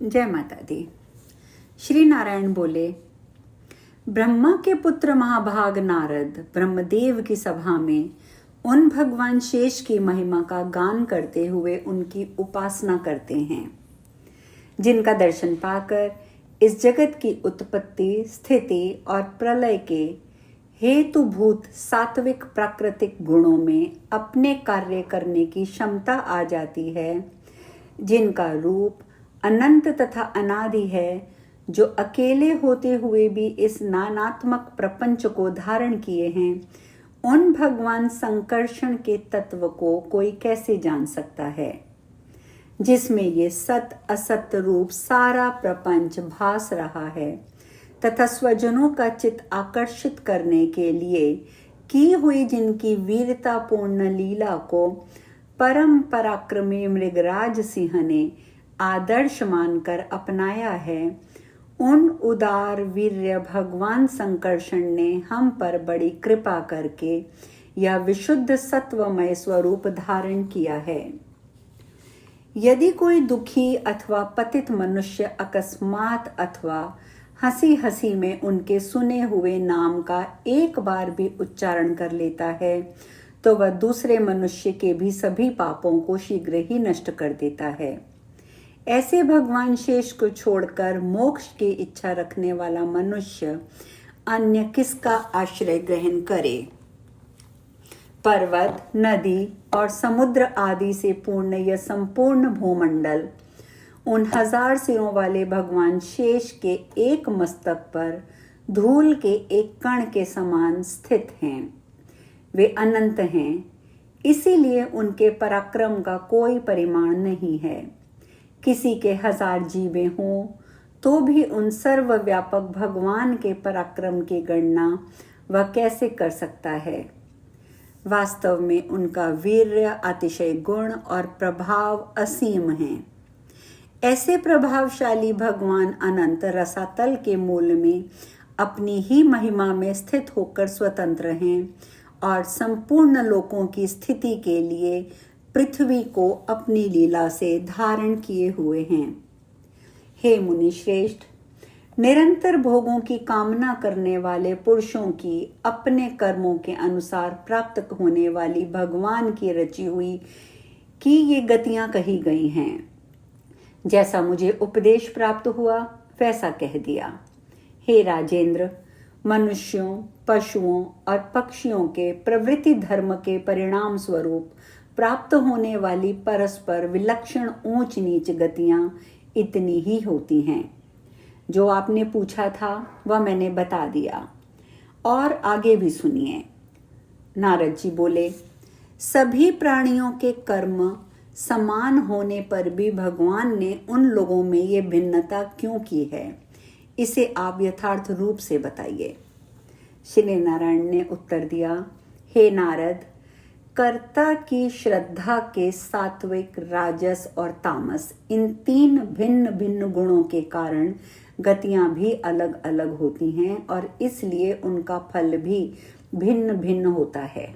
जय माता दी। श्री नारायण बोले, ब्रह्मा के पुत्र महाभाग नारद ब्रह्मदेव की सभा में उन भगवान शेष की महिमा का गान करते हुए उनकी उपासना करते हैं, जिनका दर्शन पाकर इस जगत की उत्पत्ति, स्थिति और प्रलय के हेतुभूत सात्विक प्राकृतिक गुणों में अपने कार्य करने की क्षमता आ जाती है, जिनका रूप अनंत तथा अनादि है, जो अकेले होते हुए भी इस नानात्मक प्रपंच को धारण किए हैं, उन भगवान संकर्षण के तत्व को कोई कैसे जान सकता है, जिसमें ये सत असत रूप सारा प्रपंच भास रहा है तथा स्वजनों का चित्त आकर्षित करने के लिए की हुई जिनकी वीरतापूर्ण लीला को परम पराक्रमी मृगराज सिंह ने आदर्श मानकर अपनाया है, उन उदार वीर्य भगवान संकर्षण ने हम पर बड़ी कृपा करके यह विशुद्ध सत्वमय स्वरूप धारण किया है। यदि कोई दुखी अथवा पतित मनुष्य अकस्मात अथवा हंसी हंसी में उनके सुने हुए नाम का एक बार भी उच्चारण कर लेता है, तो वह दूसरे मनुष्य के भी सभी पापों को शीघ्र ही नष्ट कर देता है। ऐसे भगवान शेष को छोड़कर मोक्ष की इच्छा रखने वाला मनुष्य अन्य किसका आश्रय ग्रहण करे। पर्वत, नदी और समुद्र आदि से पूर्ण यह संपूर्ण भूमंडल उन 1000 सिरों वाले भगवान शेष के एक मस्तक पर धूल के एक कण के समान स्थित हैं। वे अनंत हैं, इसीलिए उनके पराक्रम का कोई परिमाण नहीं है। किसी के 1000 जीवें हों तो भी उन सर्वव्यापक भगवान के पराक्रम की गणना वह कैसे कर सकता है। वास्तव में उनका वीर्य, अतिशय गुण और प्रभाव असीम हैं। ऐसे प्रभावशाली भगवान अनंत रसातल के मूल में अपनी ही महिमा में स्थित होकर स्वतंत्र हैं और संपूर्ण लोकों की स्थिति के लिए पृथ्वी को अपनी लीला से धारण किए हुए हैं। हे मुनि श्रेष्ठ, निरंतर भोगों की कामना करने वाले पुरुषों की अपने कर्मों के अनुसार प्राप्त होने वाली भगवान की रची हुई की ये गतियां कही गई हैं। जैसा मुझे उपदेश प्राप्त हुआ वैसा कह दिया। हे राजेंद्र, मनुष्यों, पशुओं और पक्षियों के प्रवृत्ति धर्म के परिणाम स्वरूप प्राप्त होने वाली परस्पर विलक्षण ऊंच नीच गतियां इतनी ही होती हैं। जो आपने पूछा था वह मैंने बता दिया, और आगे भी सुनिए। नारद जी बोले, सभी प्राणियों के कर्म समान होने पर भी भगवान ने उन लोगों में ये भिन्नता क्यों की है, इसे आप यथार्थ रूप से बताइए। श्री नारायण ने उत्तर दिया, हे नारद, कर्ता की श्रद्धा के सात्विक, राजस और तामस, इन 3 भिन्न भिन्न गुणों के कारण गतियां भी अलग अलग होती हैं और इसलिए उनका फल भी भिन्न भिन्न होता है।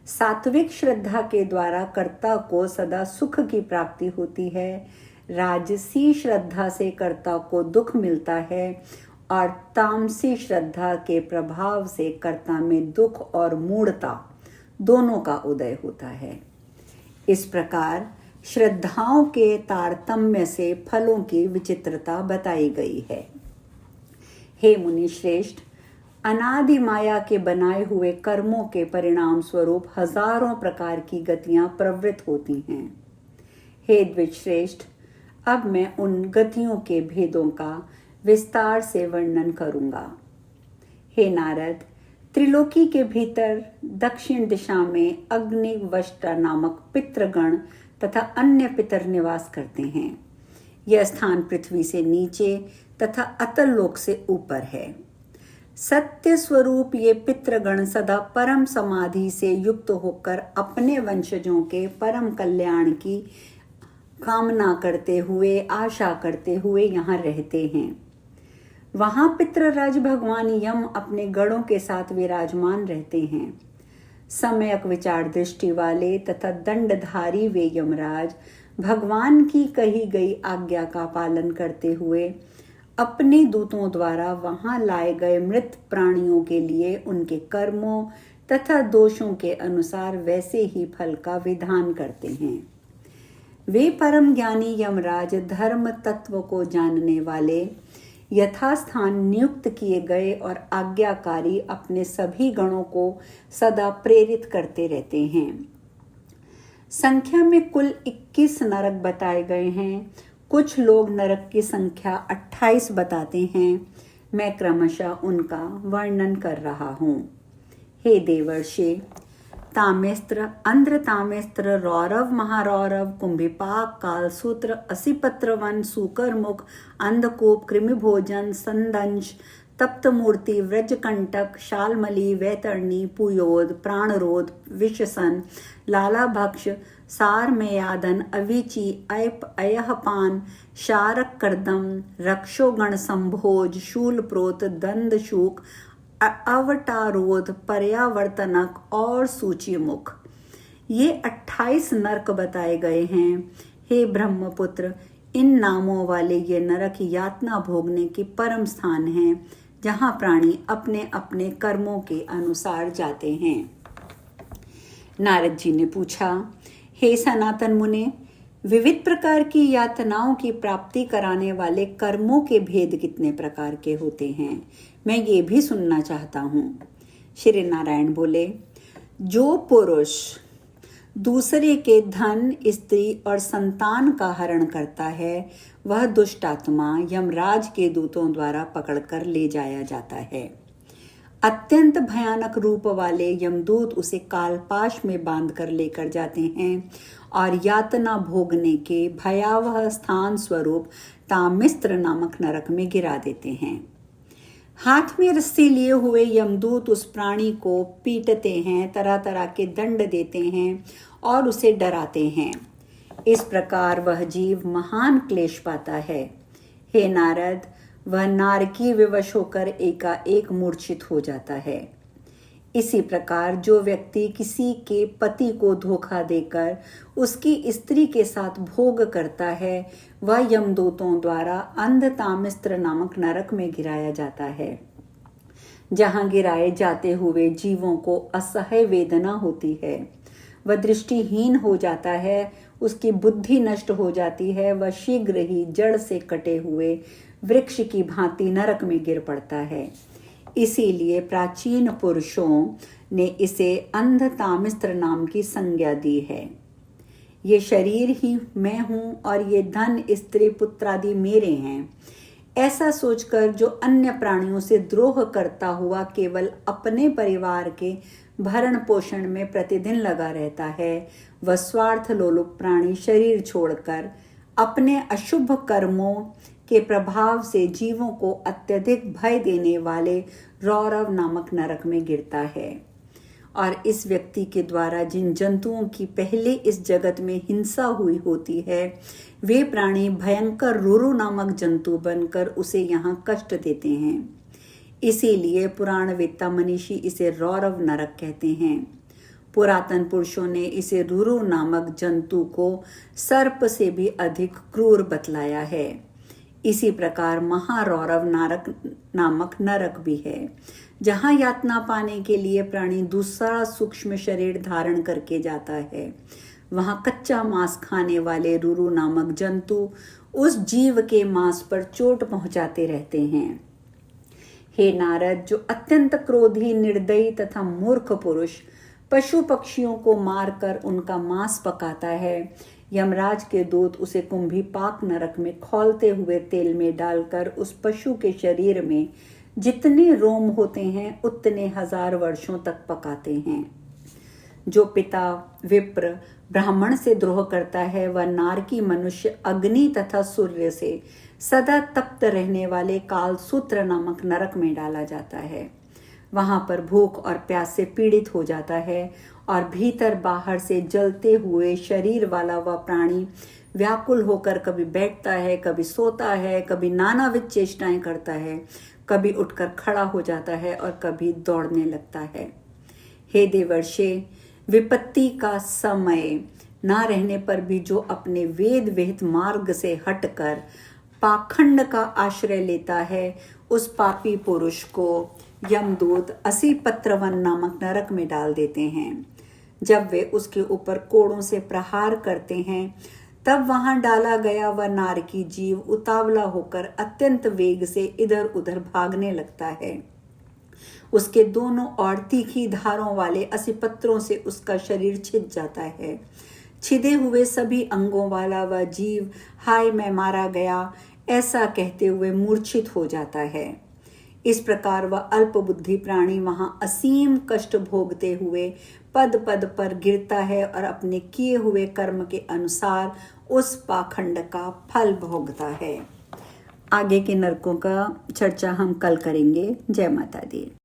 सात्विक श्रद्धा के द्वारा कर्ता को सदा सुख की प्राप्ति होती है, राजसी श्रद्धा से कर्ता को दुख मिलता है और तामसी श्रद्धा के प्रभाव से कर्ता में दुख और मूढ़ता दोनों का उदय होता है। इस प्रकार श्रद्धाओं के तारतम्य से फलों की विचित्रता बताई गई है। हे मुनि श्रेष्ठ, अनादि माया के बनाए हुए कर्मों के परिणाम स्वरूप हजारों प्रकार की गतियां प्रवृत्त होती हैं। हे द्विजश्रेष्ठ, अब मैं उन गतियों के भेदों का विस्तार से वर्णन करूंगा। हे नारद, त्रिलोकी के भीतर दक्षिण दिशा में अग्निवष्टा नामक पितृगण तथा अन्य पितर निवास करते हैं। यह स्थान पृथ्वी से नीचे तथा अतल लोक से ऊपर है। सत्य स्वरूप ये पितृगण सदा परम समाधि से युक्त होकर अपने वंशजों के परम कल्याण की कामना करते हुए, आशा करते हुए यहाँ रहते हैं। वहाँ पितृराज भगवान यम अपने गणों के साथ विराजमान रहते हैं। सम्यक विचार दृष्टि वाले तथा दंडधारी वे यमराज भगवान की कही गई आज्ञा का पालन करते हुए अपने दूतों द्वारा वहां लाए गए मृत प्राणियों के लिए उनके कर्मों तथा दोषों के अनुसार वैसे ही फल का विधान करते हैं। वे परम ज्ञानी यमराज धर्म तत्व को जानने वाले यथास्थान नियुक्त किए गए और आज्ञाकारी अपने सभी गणों को सदा प्रेरित करते रहते हैं। संख्या में कुल 21 नरक बताए गए हैं। कुछ लोग नरक की संख्या 28 बताते हैं। मैं क्रमशः उनका वर्णन कर रहा हूँ। हे देवर्षि, तामेस्त्र, अंध्र तामेस्त्र, रौरव, महारौरव, कुंभिपाक, कालसूत्र, असिपत्रवन, सूकरमुख, अंधकूप, कृमिभोजन, संदंश, तप्तमूर्ति, व्रजकंटक, शालमली, वैतरणी, पुयोद, प्राणरोध, विषसन, लालाभक्ष, सारमेयादन, अविची, अयहपान, शारक कर्दम, रक्षोगण संभोज, शूलप्रोत, दंदशूक, अवटारोध, पर्यावर्तनक और सूचीमुख, ये 28 नरक बताए गए हैं। हे ब्रह्मपुत्र, इन नामों वाले ये नरक यातना भोगने की परम स्थान हैं, जहाँ प्राणी अपने अपने कर्मों के अनुसार जाते हैं। नारद जी ने पूछा, हे सनातन मुने, विविध प्रकार की यातनाओं की प्राप्ति कराने वाले कर्मों के भेद कितने प्रकार के होते हैं? मैं ये भी सुनना चाहता हूँ। श्री नारायण बोले, जो पुरुष दूसरे के धन, स्त्री और संतान का हरण करता है, वह दुष्ट आत्मा यमराज के दूतों द्वारा पकड़कर ले जाया जाता है। अत्यंत भयानक रूप वाले यमदूत उसे कालपाश में बांधकर लेकर जाते हैं और यातना भोगने के भयावह स्थान स्वरूप तामिस्त्र नामक नरक में गिरा देते हैं। हाथ में रस्सी लिए हुए यमदूत उस प्राणी को पीटते हैं, तरह तरह के दंड देते हैं और उसे डराते हैं। इस प्रकार वह जीव महान क्लेश पाता है। हे नारद, वह नारकी विवश होकर एकाएक मूर्छित हो जाता है। इसी प्रकार जो व्यक्ति किसी के पति को धोखा देकर उसकी स्त्री के साथ भोग करता है, वह यमदूतों द्वारा अंधतामिस्त्र नामक नरक में गिराया जाता है, जहां गिराए जाते हुए जीवों को असह्य वेदना होती है। वह दृष्टिहीन हो जाता है, उसकी बुद्धि नष्ट हो जाती है, वह शीघ्र ही जड़ से कटे हुए वृक्ष की भांति नरक में गिर पड़ता है। इसीलिए प्राचीन पुरुषों ने इसे अंधतामिस्त्र नाम की संज्ञा दी है। ये शरीर ही मैं हूँ और ये धन, स्त्री, पुत्र आदि मेरे हैं, ऐसा सोचकर जो अन्य प्राणियों से द्रोह करता हुआ केवल अपने परिवार के भरण पोषण में प्रतिदिन लगा रहता है, वह स्वार्थ लोलुप प्राणी शरीर छोड़कर अपने अशुभ कर्मों के प्रभाव से जीवों को अत्यधिक भय देने वाले रौरव नामक नरक में गिरता है। और इस व्यक्ति के द्वारा जिन जंतुओं की पहले इस जगत में हिंसा हुई होती है, वे प्राणी भयंकर रुरु नामक जंतु बनकर उसे यहाँ कष्ट देते हैं। इसीलिए पुराणवेत्ता मनीषी इसे रौरव नरक कहते हैं। पुरातन पुरुषों ने इसे रुरु नामक जंतु को सर्प से भी अधिक क्रूर बतलाया है। इसी प्रकार महारौरव नामक नरक भी है, जहाँ यातना पाने के लिए प्राणी दूसरा सूक्ष्म शरीर धारण करके जाता है। वहाँ कच्चा मांस खाने वाले रुरु नामक जंतु उस जीव के मांस पर चोट पहुंचाते रहते हैं। हे नारद, जो अत्यंत क्रोधी, निर्दयी तथा मूर्ख पुरुष पशु पक्षियों को मारकर उनका मांस पकाता है, यमराज के दूत उसे कुंभिपाक नरक में खौलते हुए तेल में डालकर उस पशु के शरीर में जितने रोम होते हैं उतने 1000 वर्षों तक पकाते हैं। जो पिता विप्र ब्राह्मण से द्रोह करता है, वह नारकी मनुष्य अग्नि तथा सूर्य से सदा तप्त रहने वाले कालसूत्र नामक नरक में डाला जाता है। वहां पर भूख और प्यास से पीड़ित हो जाता है और भीतर बाहर से जलते हुए शरीर वाला वह प्राणी व्याकुल होकर कभी बैठता है, कभी सोता है, कभी नानाविध चेष्टाएं करता है, कभी उठकर खड़ा हो जाता है और कभी दौड़ने लगता है। हे देवर्षे, विपत्ति का समय ना रहने पर भी जो अपने वेद विहित मार्ग से हटकर पाखंड का आश्रय लेता है, उस पापी पुरुष को यमदूत 80 पत्रवन नामक नरक में डाल देते हैं। जब वे उसके ऊपर कोड़ों से प्रहार करते हैं, तब वहां डाला गया वह नारकी जीव उतावला होकर अत्यंत वेग से इधर उधर भागने लगता है। उसके दोनों ओर तीखी धारों वाले 80 पत्रों से उसका शरीर छिद जाता है। छिदे हुए सभी अंगों वाला वह जीव हाय मैं मारा गया ऐसा कहते हुए मूर्छित हो जाता है। इस प्रकार वह अल्प बुद्धि प्राणी वहां असीम कष्ट भोगते हुए पद पद पर गिरता है और अपने किए हुए कर्म के अनुसार उस पाखंड का फल भोगता है। आगे के नरकों का चर्चा हम कल करेंगे। जय माता दी।